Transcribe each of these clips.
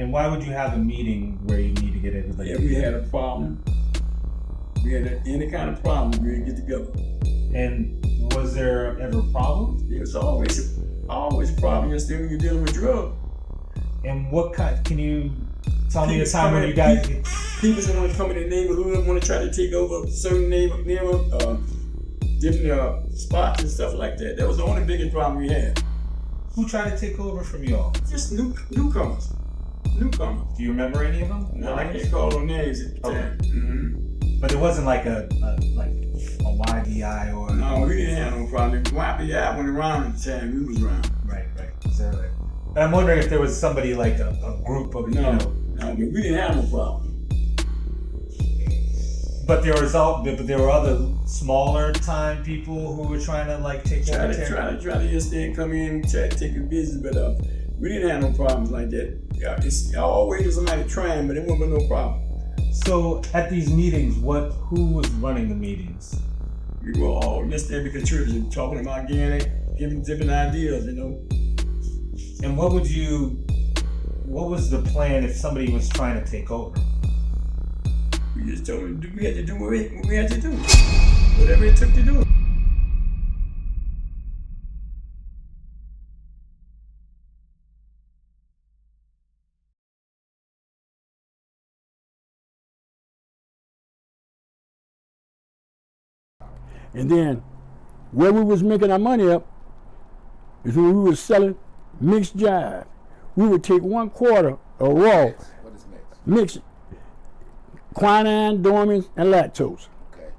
And why would you have a meeting where you need to get it? If we had a problem, we had any kind of problem, we would get together. And was there ever problems? There's always a problem. When you're dealing with drugs. And what kind? Can you tell me a time when you guys? People that want to come in the neighborhood want to try to take over certain different spots and stuff like that. That was the only biggest problem we had. Who tried to take over from y'all? Just newcomers. Do you remember any of them? No, I can't call them names at the time. Mm-hmm. But it wasn't like a YBI or. No, we didn't have no problem. YBI went around at the time we was around. Right. So, but I'm wondering if there was somebody like a group of No, we didn't have no problem. But there were other smaller time people who were trying to like take over. Try to just then come in and try to take your business, but we didn't have no problems like that. Yeah, it's always somebody trying, but it wasn't no problem. So at these meetings, who was running the meetings? We were all just every contributor talking about giving different ideas, you know. And what was the plan if somebody was trying to take over? We just told them we had to do what we had to do, whatever it took to do. And then where we was making our money up is when we was selling mixed jive. We would take 1/4 of raw. What is mixed? Quinine, dormants, and lactose. Okay.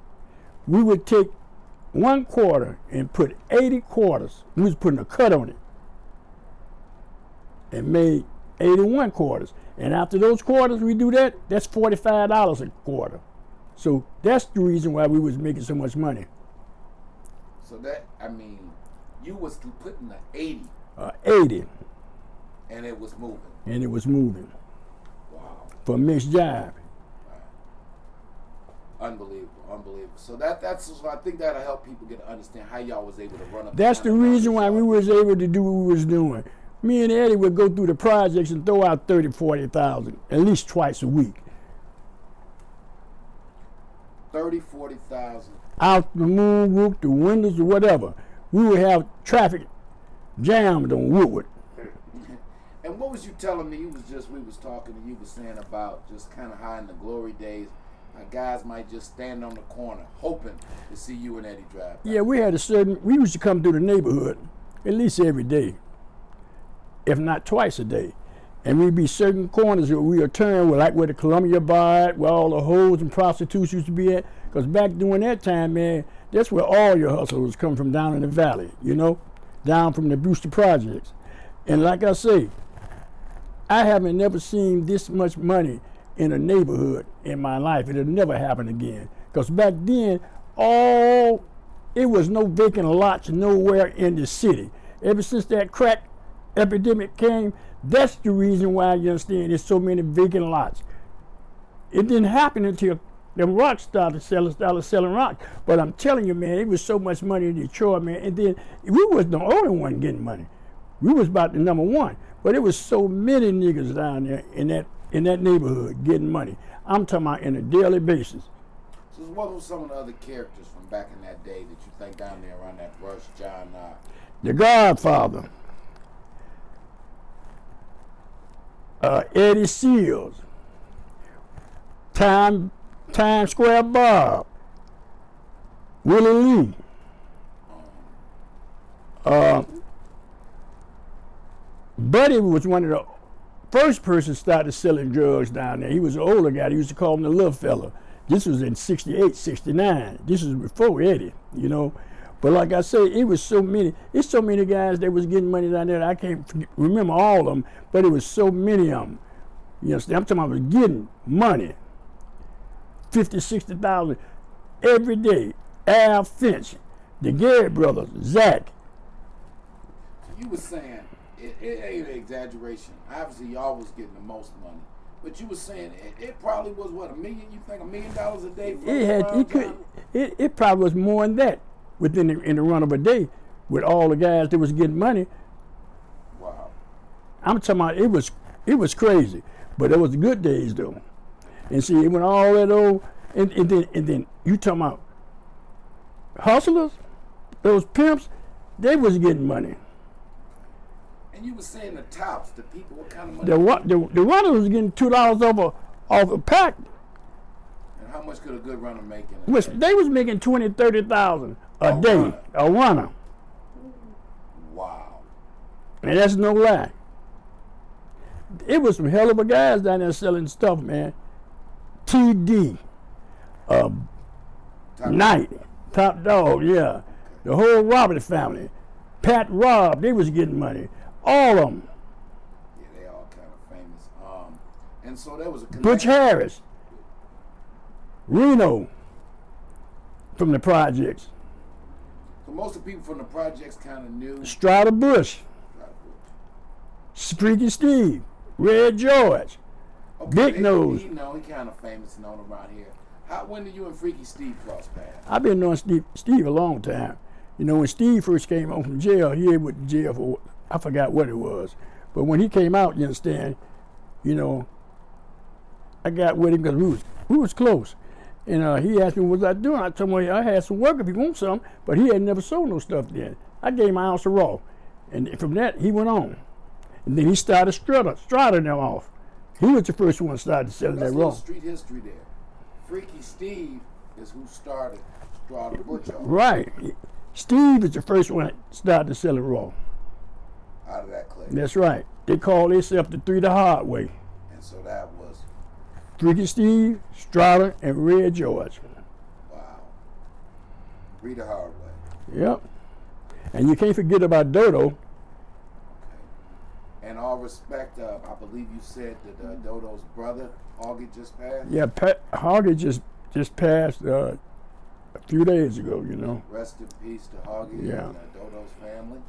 We would take 1/4 and put 80 quarters. We was putting a cut on it and made 81 quarters. And after those quarters, we do that, that's $45 a quarter. So that's the reason why we was making so much money. So you was putting the 80. 80. And it was moving. Wow. For mixed jive. Unbelievable. So I think that'll help people get to understand how y'all was able to run up. That's the reason why we was able to do what we was doing. Me and Eddie would go through the projects and throw out 30,000, 40,000 at least twice a week. 30,000, 40,000. Out the moon roof, the windows, or whatever. We would have traffic jammed on Woodward. And what was you telling me? We was talking and you was saying about just kind of how in the glory days, guys might just stand on the corner hoping to see you and Eddie drive. Yeah, we used to come through the neighborhood at least every day, if not twice a day. And we'd be certain corners that we would turn, like where the Columbia Bar, where all the hoes and prostitutes used to be at. Because back during that time, man, that's where all your hustlers come from, down in the valley, down from the Brewster Projects. And like I say, I haven't never seen this much money in a neighborhood in my life. It'll never happen again. Because back then, it was no vacant lots nowhere in the city. Ever since that crack epidemic came, that's the reason why, you understand, there's so many vacant lots. It didn't happen until them rocks started selling rocks. But I'm telling you, man, it was so much money in Detroit, man. And then we was the only one getting money. We was about the number one. But it was so many niggas down there in that neighborhood getting money. I'm talking about on a daily basis. So what were some of the other characters from back in that day that you think down there around that brush, John? The Godfather. Eddie Seals. Times Square Bob. Willie Lee. Buddy was one of the first person started selling drugs down there. He was an older guy. They used to call him the little fella. This was in 68, 69. This was before Eddie, But like I say, it's so many guys that was getting money down there. I can't remember all of them, but it was so many of them. You understand? I'm talking about getting money. 50, 60,000 every day. Al Finch, the Gary brothers, Zach. You were saying, it ain't an exaggeration. Obviously, y'all was getting the most money. But you were saying it probably was, what, $1 million? You think $1 million a day? It probably was more than that in the run of a day with all the guys that was getting money. Wow. I'm talking about it was crazy. But it was the good days though. And see, when all that old, and then you talking about hustlers, those pimps, they was getting money. And you were saying the tops, the people, what kind of money? The runners was getting $2 off a pack. And how much could a good runner make in a Which day? they was making 20, 30,000 a day, runner. a runner. Wow. And that's no lie. It was some hell of a guys down there selling stuff, man. TD, Knight, Top Dog, yeah. The whole Robert family. Pat Robb, they was getting money. All of them. Yeah, they all kind of famous. And so there was a Butch connection. Harris, Reno, from the projects. So most of the people from the projects kind of knew. Strider Bush, Streaky Steve, Red George, Big Nose. He kind of famous and known around here. When did you and Freaky Steve cross paths? I've been knowing Steve a long time. You know, when Steve first came home from jail, he went to jail for, I forgot what it was. But when he came out, you understand, you know, I got with him because we was close. And he asked me what was I doing. I told him I had some work if he wants some, but he had never sold no stuff then. I gave him an ounce of raw. And from that, he went on. And then he started Strider them off. He was the first one that started selling That's that a little raw. street history there. Freaky Steve is who started Strider Butch off. Right. Steve is the first one that started selling raw. Out of that clique. That's right. They call themselves the Three the Hard Way. And so that was, Freaky Steve, Strider, and Red George. wow. Read the hard way. Yep. And you can't forget about Dodo. Okay. In all respect, I believe you said that Dodo's brother, Augie, just passed? Yeah, Hoggy just passed a few days ago, you know. Rest in peace to Augie Yeah. and Dodo's family.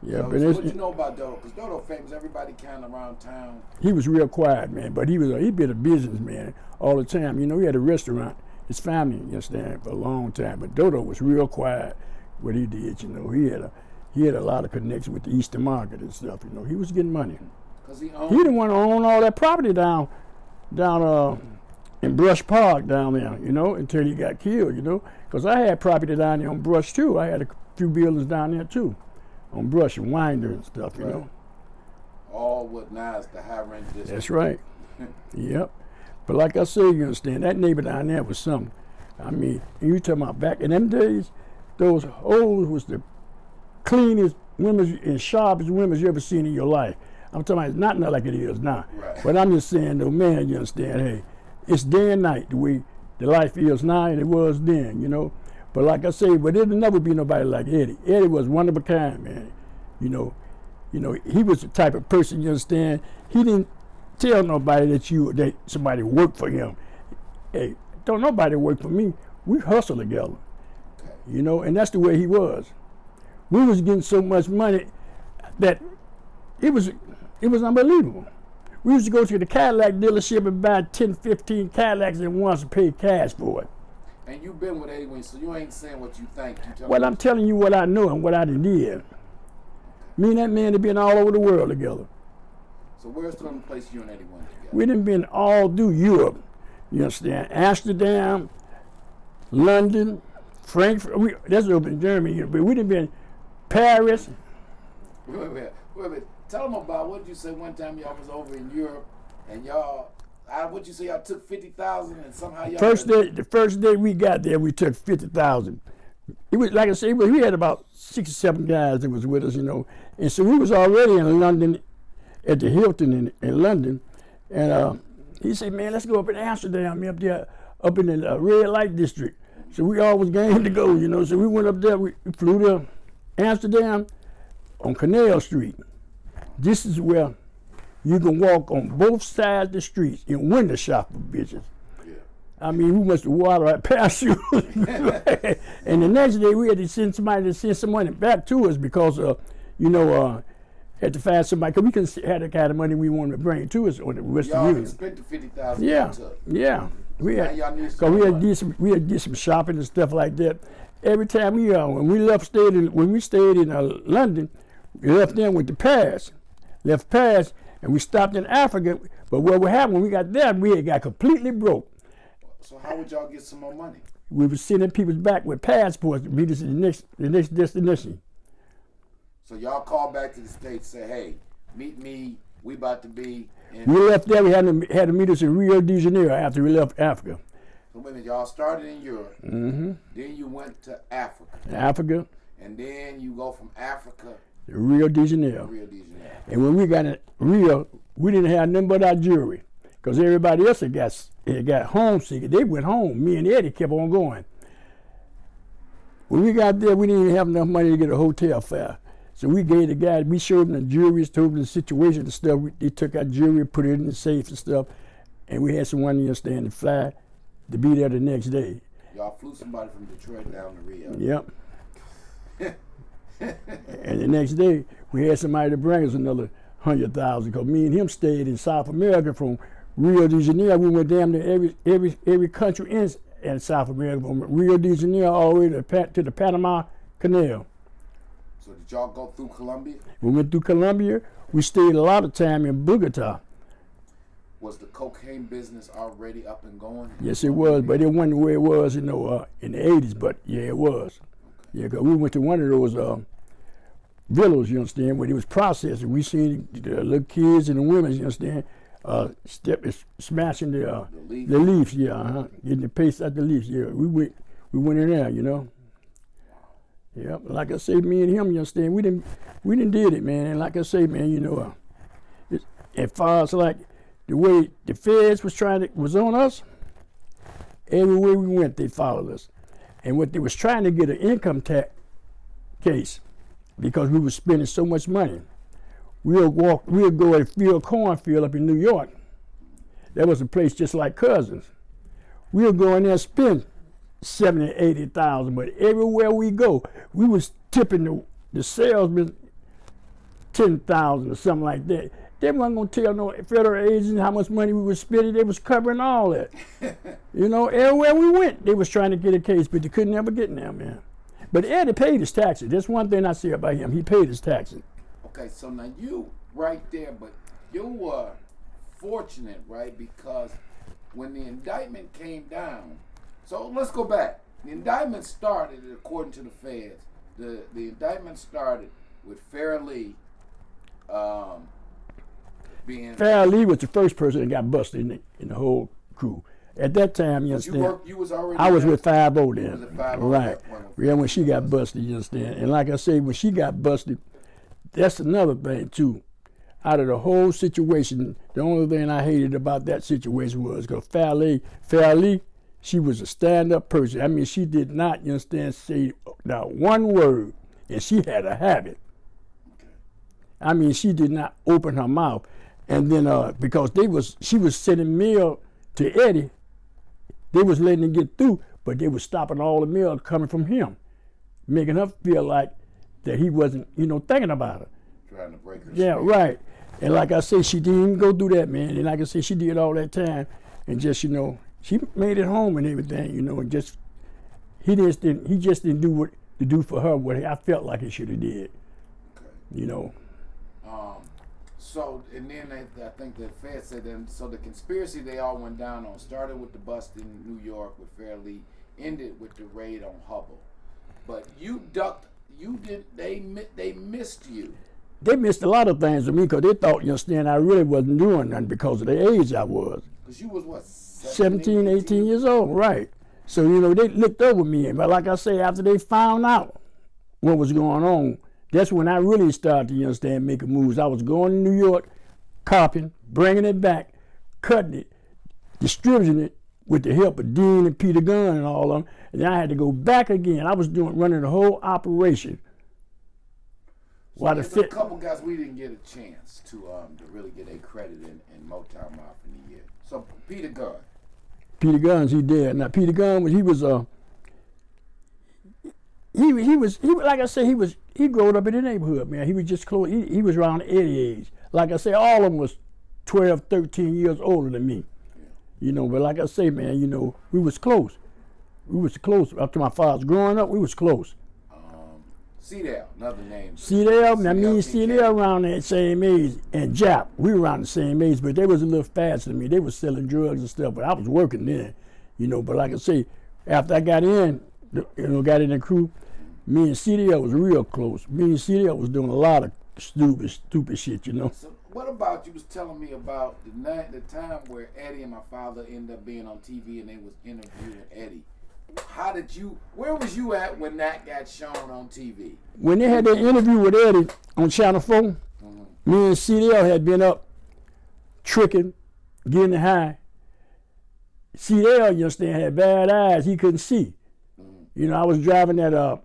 Yeah, So, but what you know about Dodo? Because Dodo famous, everybody kind of around town. he was real quiet, man. But he been a businessman all the time. You know, he had a restaurant, his family, you understand, for a long time. But Dodo was real quiet. What he did, you know, he had a lot of connections with the Eastern Market and stuff. You know, he was getting money. Because he owned. He didn't want to own all that property down in Brush Park down there, you know, until he got killed, you know. Because I had property down there on Brush too. I had a few buildings down there too, on Brush and Winder and stuff, you know. All what now is the high rent district. That's right. Yep. But like I say, you understand, that neighbor down there was something. I mean, you talking about back in them days, those hoes was the cleanest women and sharpest women you ever seen in your life. I'm talking about it's not like it is now. Right. But I'm just saying, though, man, you understand, hey, it's day and night the way the life is now and it was then, you know. But like I say, but there'll never be nobody like Eddie. Eddie was one of a kind, man. You know, he was the type of person, you understand, he didn't tell nobody that somebody worked for him. Hey, don't nobody work for me. We hustle together. Okay. You know, and that's the way he was. We was getting so much money that it was unbelievable. We used to go to the Cadillac dealership and buy 10, 15 Cadillacs at once and pay cash for it. And you've been with Eddie, so you ain't saying what you think. Well, I'm telling you what I know and what I did. Me and that man have been all over the world together. So where's the only place you and Eddie went together? We done been all through Europe. You understand? Amsterdam, London, Frankfurt. That's up in Germany, but we done been Paris. Wait a minute. Tell them about what you said one time y'all was over in Europe and y'all, what you say y'all took 50,000 and somehow y'all. The first day we got there, we took 50,000. It was like I said, we had about 6 or 7 guys that was with us, you know, and so we was already in London at the Hilton in London, and he said, "Man, let's go up in Amsterdam, up there, up in the red light district." So we always game to go, you know. So we went up there. We flew to Amsterdam on Canal Street. This is where you can walk on both sides of the streets and window shop for bitches. Yeah. I mean, we must have water right past you. And the next day we had to send somebody to send some money back to us because, had to find somebody, because we couldn't have the kind of money we wanted to bring to us on the Western Y'all Union. had spent the 50,000 Yeah, y'all took. yeah. We Now had, y'all need cause some we more had money. we had did some shopping and stuff like that. Every time when we stayed in London, we left there with the Paris. Left Paris, And we stopped in Africa, but what happened when we got there, we had got completely broke. So how would y'all get some more money? We were sending people back with passports to meet us in the next destination. So y'all called back to the States and say, hey, meet me, we about to be in... We left there, we had to meet us in Rio de Janeiro after we left Africa. So wait a minute, y'all started in Europe, then you went to Africa, and then you go from Africa to Rio de Janeiro. And when we got in Rio, we didn't have nothing but our jewelry, because everybody else had got homesick. They went home. Me and Eddie kept on going. When we got there, we didn't even have enough money to get a hotel fare. So we gave the guy, we showed them the jewelry, told them the situation and stuff. They took our jewelry, put it in the safe and stuff, and we had someone to fly to be there the next day. Y'all flew somebody from Detroit down to Rio. Yep. And the next day, we had somebody to bring us another 100,000, because me and him stayed in South America from Rio de Janeiro. We went down to every country in South America, from Rio de Janeiro all the way to the Panama Canal. So did y'all go through Colombia? We went through Colombia. We stayed a lot of time in Bogota. Was the cocaine business already up and going? Yes, it was, but it wasn't where it was, in the 80s, but yeah, it was. Yeah, because we went to one of those villas, you understand, where it was processing. We seen the little kids and the women, you understand, smashing the leaves, yeah, getting the paste out the leaves, yeah. We went in there, you know. Yeah, like I say, me and him, you understand, we didn't did it, man. And like I say, man, you know, as far as like the way the feds was on us, everywhere we went, they followed us. And what they was trying to get an income tax case, because we were spending so much money. We'll go and field a cornfield up in New York. That was a place just like Cousins. We'll go in there and spend 70,000, 80,000, but everywhere we go, we was tipping the salesman 10,000 or something like that. They wasn't gonna tell no federal agents how much money we was spending. They was covering all that. You know, everywhere we went, they was trying to get a case, but they couldn't ever get in there, man. But Eddie paid his taxes. That's one thing I say about him. He paid his taxes. Okay, so now you right there, but you were fortunate, right? Because when the indictment came down, so let's go back. The indictment started, according to the feds, the indictment started with Farrah being... Farrah Lee was the first person that got busted in the whole crew. At that time, you understand, you was already I was with 5-0 then. You was at 5-0 right. Yeah, when she got busted, you understand. And like I say, when she got busted, that's another thing too. Out of the whole situation, the only thing I hated about that situation was because Farrah Lee, she was a stand-up person. I mean, she did not, you understand, say not one word, and she had a habit. I mean, she did not open her mouth. And then because she was sending mail to Eddie, they was letting it get through, but they was stopping all the mail coming from him, making her feel like that he wasn't, you know, thinking about her. Trying to break her Yeah, spirit. Right. And like I say, she didn't even go through that, man. And like I say, she did all that time, and just, you know, she made it home and everything, you know, and just he just didn't do what to do for her what I felt like he should have did. Okay. You know. So, and then I think the Fed said then, so the conspiracy they all went down on started with the bust in New York with Farrah Lee, ended with the raid on Hubble. But you ducked, they missed you. They missed a lot of things with me because they thought, you understand, I really wasn't doing nothing because of the age I was. Because you was what, 17, 18 years old, right. So, you know, they looked over me. But like I say, after they found out what was going on, that's when I really started, you understand, making moves. I was going to New York, copying, bringing it back, cutting it, distributing it with the help of Dean and Peter Gunn and all of them. And then I had to go back again. I was running the whole operation. So there's a couple guys we didn't get a chance to really get a credit in Motown Mafia in the year. So Peter Gunn. Peter Gunn's he dead. Now Peter Gunn he was like I say, he growed up in the neighborhood, man. He was just close. He was around Eddie age. Like I say, all of them was 12, 13 years older than me. Yeah. You know, but like I say, man, you know, we was close. We was close. Up to my father's growing up, we was close. CDL, another name. CDL, I mean CDL CDL around that same age, and Jap, we were around the same age, but they was a little faster than me. They was selling drugs and stuff, but I was working then, you know. But like I say, after I got in, got in the crew, me and CDL was real close. Me and CDL was doing a lot of stupid shit, you know. So what about, you was telling me about the time where Eddie and my father ended up being on TV and they was interviewing Eddie. Where was you at when that got shown on TV? When they had that interview with Eddie on Channel 4, me and CDL had been up tricking, getting high. CDL, you understand, had bad eyes. He couldn't see. You know, I was driving that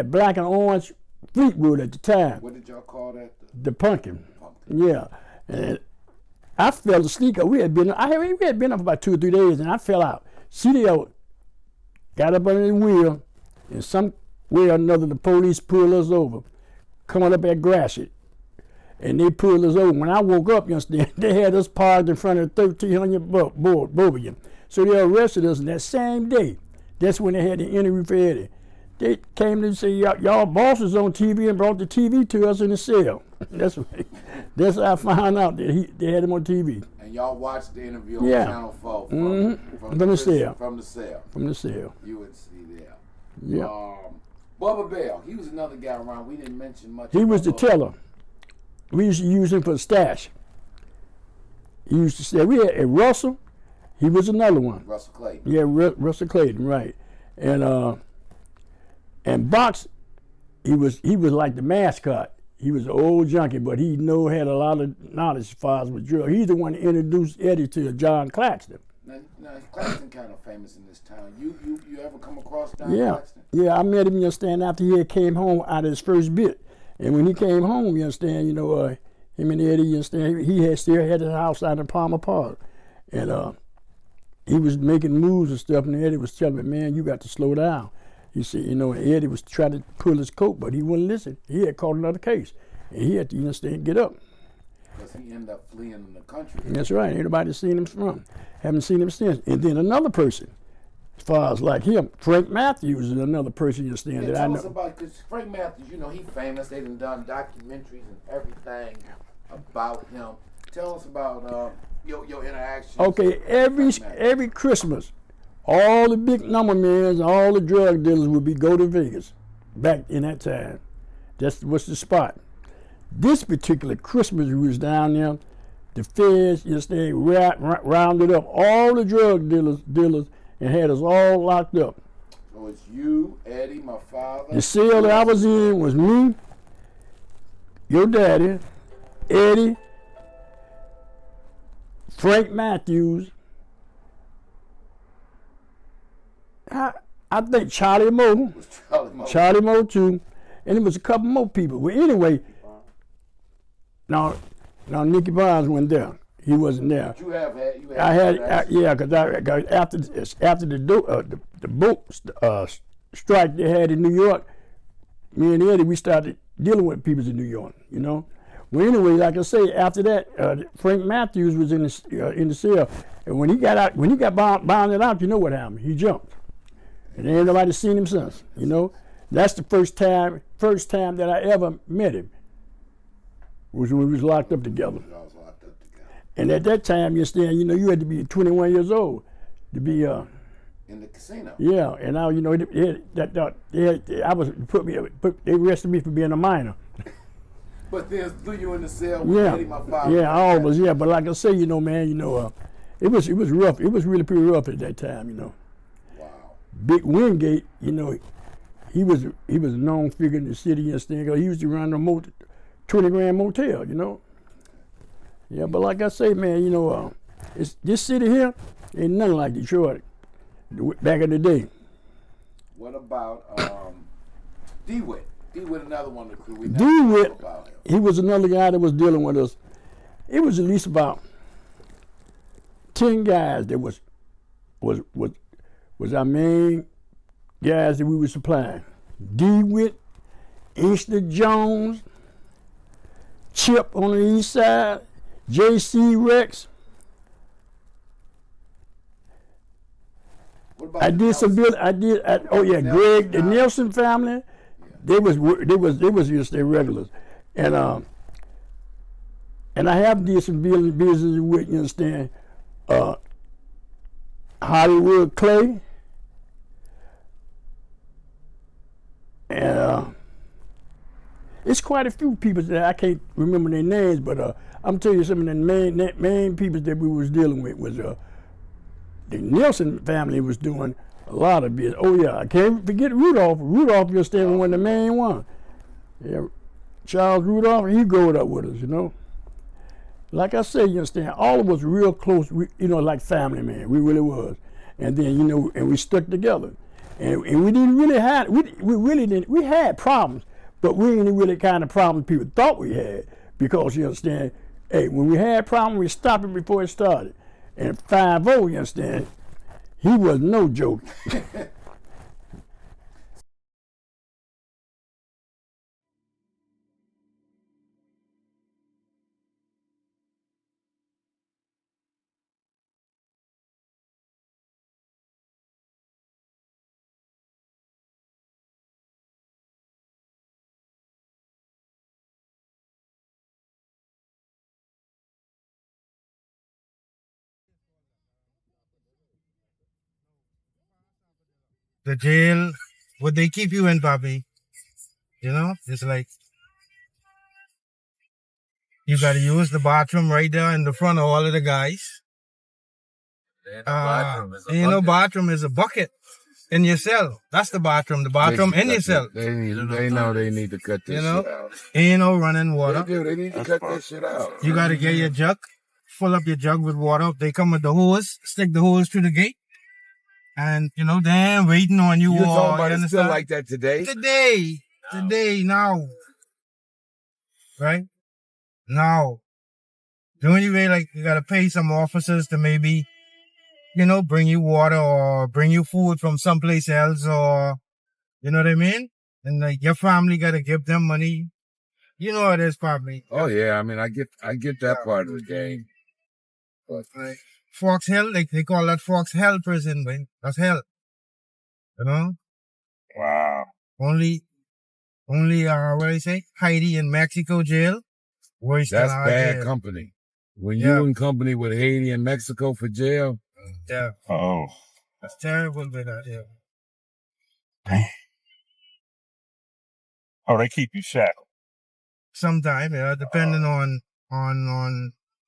black and orange Fleetwood at the time. What did y'all call that? The pumpkin. Yeah. And I fell asleep. We had been up about 2 or 3 days, and I fell out. CDL got up under the wheel, and some way or another the police pulled us over, coming up at Gratiot. And they pulled us over. When I woke up, you understand, they had us parked in front of 1,300 Bovian. So they arrested us that same day. That's when they had the interview for Eddie. They came and said, y'all bosses on TV, and brought the TV to us in the cell. That's how I found out that they had him on TV. And y'all watched the interview on Channel 4 from the cell. From the cell. From the cell. You would see there. Yeah. Bubba Bell, he was another guy around. We didn't mention much. He was the teller. We used to use him for the stash. He used to say, we had a Russell, he was another one. Russell Clayton. Yeah, Russell Clayton, right. And Box, he was like the mascot. He was an old junkie, but he had a lot of knowledge as far as with drugs. He's the one that introduced Eddie to John Claxton. Now Claxton kind of famous in this town. You ever come across John Claxton? Yeah, I met him, you understand, after he came home out of his first bit. And when he came home, you understand, him and Eddie, you understand, he still had his house out in Palmer Park. And he was making moves and stuff, and Eddie was telling me, man, you got to slow down. He said, Eddie was trying to pull his coat, but he wouldn't listen. He had caught another case, and he had to, understand, get up. Because he ended up fleeing the country. That's right. Ain't nobody seen him from. Haven't seen him since. And then another person, as far as like him, Frank Matthews is another person, you understand, that I know. Tell us about, because Frank Matthews, he famous. They done documentaries and everything about him. Tell us about your interactions. Okay, every Christmas, all the big number men, all the drug dealers would go to Vegas back in that time. That was the spot. This particular Christmas we was down there, the feds, you understand, rounded up all the drug dealers and had us all locked up. So it's you, Eddie, my father. The cell that I was in was me, your daddy, Eddie, Frank Matthews, I think Charlie Moe. Charlie Moe too, and it was a couple more people. Well, anyway, no, Nicky Barnes wasn't there. He wasn't there. But you have had. Because after the boat strike they had in New York, me and Eddie, we started dealing with people in New York. Well, anyway, like I say, after that, Frank Matthews was in the cell, and when he got bounded out, you know what happened? He jumped, and ain't nobody seen him since. That's the first time that I ever met him. Was when we was locked up together. And at that time, you understand, you had to be 21 years old to be in the casino. Yeah, and now they arrested me for being a minor. But then threw you in the cell with Eddie, my father. Yeah, always, yeah. But like I say, man, it was rough. It was really pretty rough at that time, Wow. Big Wingate, he was a known figure in the city, you understand, 'cause he used to run a 20 grand motel, Yeah, but like I say, man, this city here ain't nothing like Detroit back in the day. What about DeWitt? DeWitt, another one of the crew. We DeWitt, about him. He was another guy that was dealing with us. It was at least about 10 guys that was our main guys that we were supplying. DeWitt, Inkster Jones, Chip on the east side, J.C. Rex. What about Greg, the Nelson family, They was just their regulars, and I have did some business with, you understand, Hollywood Clay, and it's quite a few people that I can't remember their names, but I'm telling you some of the main people that we was dealing with was the Nielsen family was doing a lot of business. Oh yeah, I can't forget Rudolph. Rudolph, you understand, one of the main ones. Yeah, Charles Rudolph, he growed up with us, you know. Like I say, you understand, all of us real close, you know, like family, man. We really was. And then, you know, and we stuck together. And we didn't really have, we really didn't, we had problems, but we didn't really kind of problems people thought we had. Because, you understand, hey, when we had problems, we stopped it before it started. And 5-0, you understand, he was no joke. The jail, what they keep you in, Bobby, you know, it's like you got to use the bathroom right there in the front of all of the guys. Bathroom is a bucket in your cell. That's the bathroom. The bathroom in your cell. They know they need to cut this shit out. Ain't no running water. They need to cut this shit out. You got to get your jug, fill up your jug with water. They come with the hose, stick the hose through the gate. And, you know, they're waiting on you. You're talking about it still like that today? Today, now. Right? Now. The only way, like, you gotta pay some officers to maybe, you know, bring you water or bring you food from someplace else or, you know what I mean? And, like, your family gotta give them money. You know how it is, probably. Oh, yeah. I mean, I get that part of the game. But, right. Fox Hill, like they call that Fox Hell prison, man. That's hell. You know? wow. Only, what do you say? Heidi in Mexico jail. Worse That's than our bad jail. company. When you in company with Haiti and Mexico for jail. Yeah. Oh. That's terrible, but yeah. Oh, they keep you shackled. Sometimes, yeah, depending on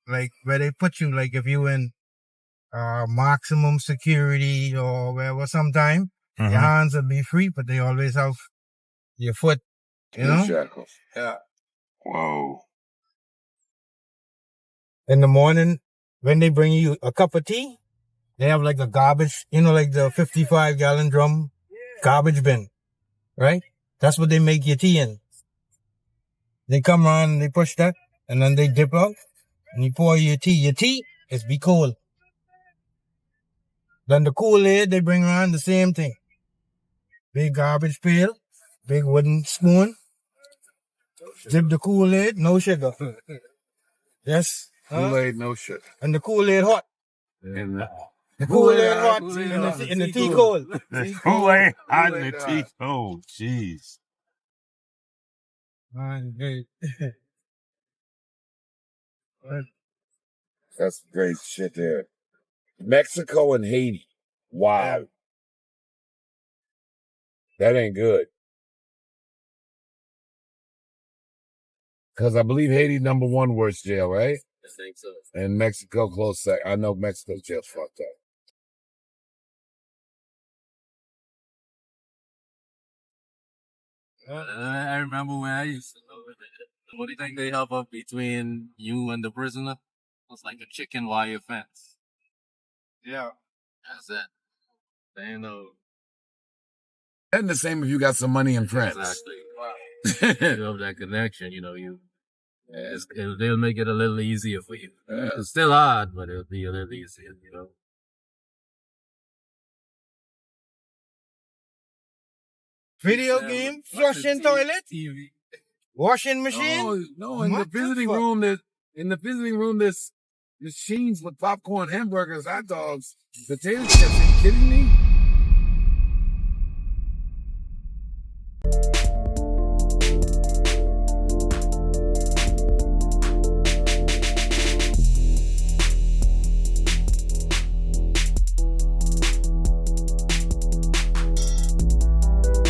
like where they put you, like if you in maximum security or wherever, sometime your hands will be free, but they always have your foot, you know? Shackles. Yeah. Whoa. In the morning, when they bring you a cup of tea, they have like a garbage, you know, like the 55-gallon drum garbage bin, right? That's what they make your tea in. They come around and they push that, and then they dip out, and you pour your tea. Your tea is be cold. Then the Kool-Aid, they bring around the same thing. Big garbage pail, big wooden spoon. Dip the Kool-Aid, no sugar. Yes. Kool-Aid, no sugar. And the Kool-Aid hot. And the Kool-Aid hot and the tea cold. Kool-Aid hot and the tea cold. Jeez. That's great shit there. Mexico and Haiti. Wow. Yeah. That ain't good. Because I believe Haiti #1 worst jail, right? I think so. And Mexico close second. I know Mexico's jail's fucked up. I remember when I used to know it. What do you think they have up between you and the prisoner? It's like a chicken wire fence. Yeah. That's it. They know. And the same if you got some money and friends. Exactly. Wow. You have that connection, you know, they'll make it a little easier for you. Yeah. It's still hard, but it'll be a little easier, you know. Video game, flushing toilet, TV. washing machine. No, in the visiting room, there's machines with popcorn, hamburgers, hot dogs, potato chips. Are you kidding me?